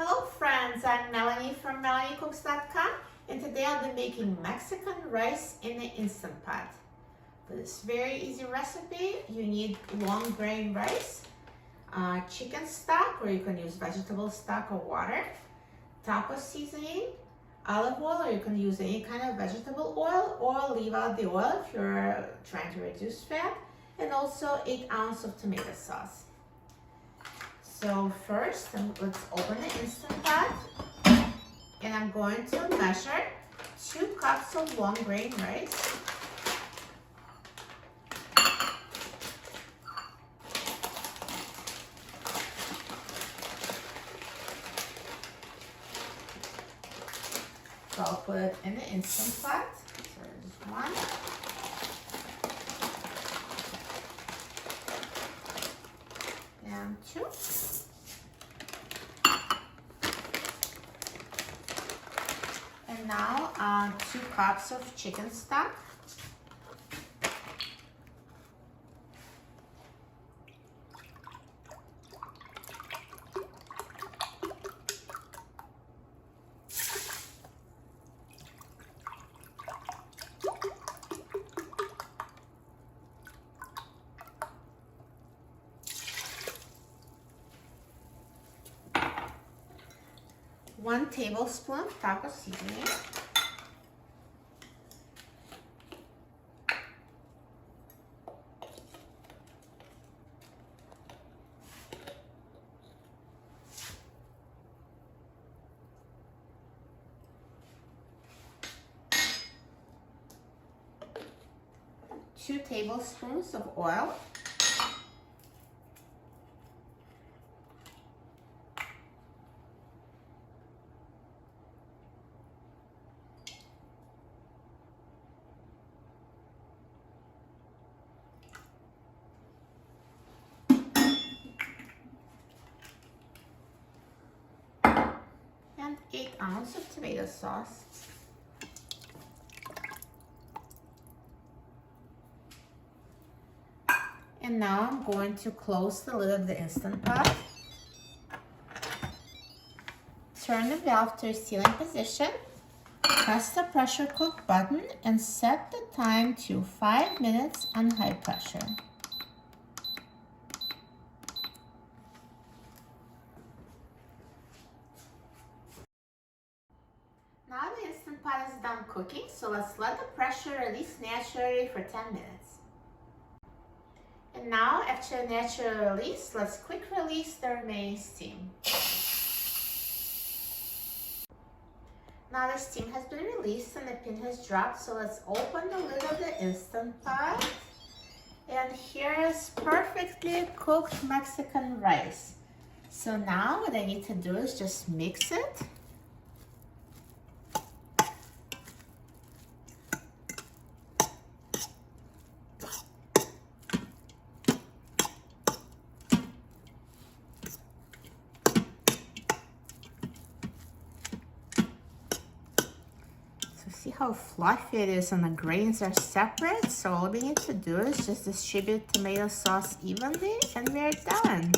Hello friends, I'm Melanie from MelanieCooks.com, and today I'll be making Mexican rice in the Instant Pot. For this very easy recipe, you need long grain rice, chicken stock, or you can use vegetable stock or water, taco seasoning, olive oil, or you can use any kind of vegetable oil, or leave out the oil if you're trying to reduce fat, and also 8 ounces of tomato sauce. So first, let's open the Instant Pot, and I'm going to measure 2 cups of long grain rice. So I'll put it in the Instant Pot. So there's 1. And 2. And now 2 cups of chicken stock. One tablespoon taco seasoning. Two tablespoons of oil. And 8 ounces of tomato sauce. And now I'm going to close the lid of the Instant Pot. Turn the valve to a sealing position. Press the pressure cook button and set the time to 5 minutes on high pressure. Now the Instant Pot is done cooking, so let's let the pressure release naturally for 10 minutes. And now, after natural release, let's quick release the remaining steam. Now the steam has been released and the pin has dropped, so let's open the lid of the Instant Pot. And here is perfectly cooked Mexican rice. So now what I need to do is just mix it. See how fluffy it is and the grains are separate? So all we need to do is just distribute tomato sauce evenly and we're done.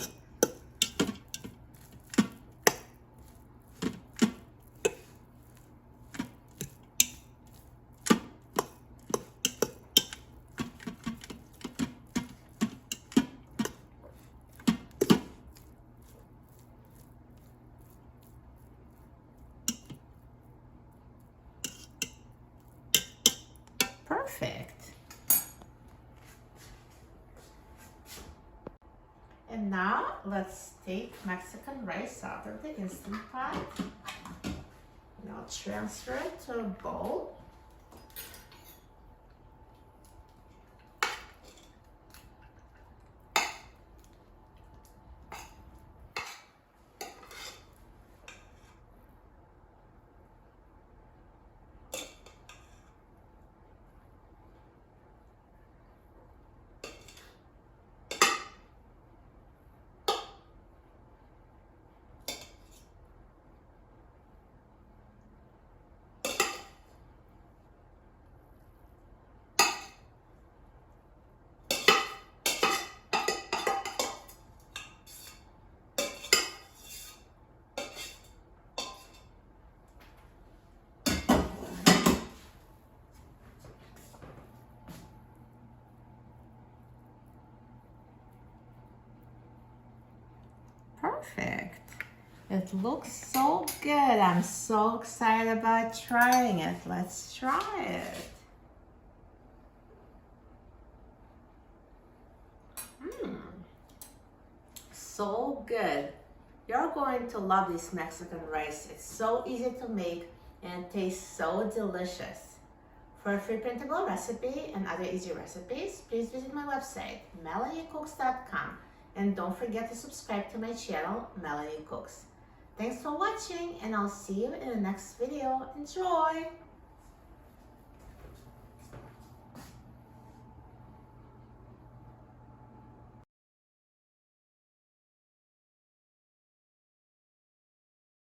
Perfect. And now let's take Mexican rice out of the Instant Pot. Now transfer it to a bowl. It looks so good. I'm so excited about trying it. Let's try it. So good. You're going to love this Mexican rice. It's so easy to make and tastes so delicious. For a free printable recipe and other easy recipes, please visit my website, melaniecooks.com. And don't forget to subscribe to my channel, Melanie Cooks. Thanks for watching, and I'll see you in the next video. Enjoy!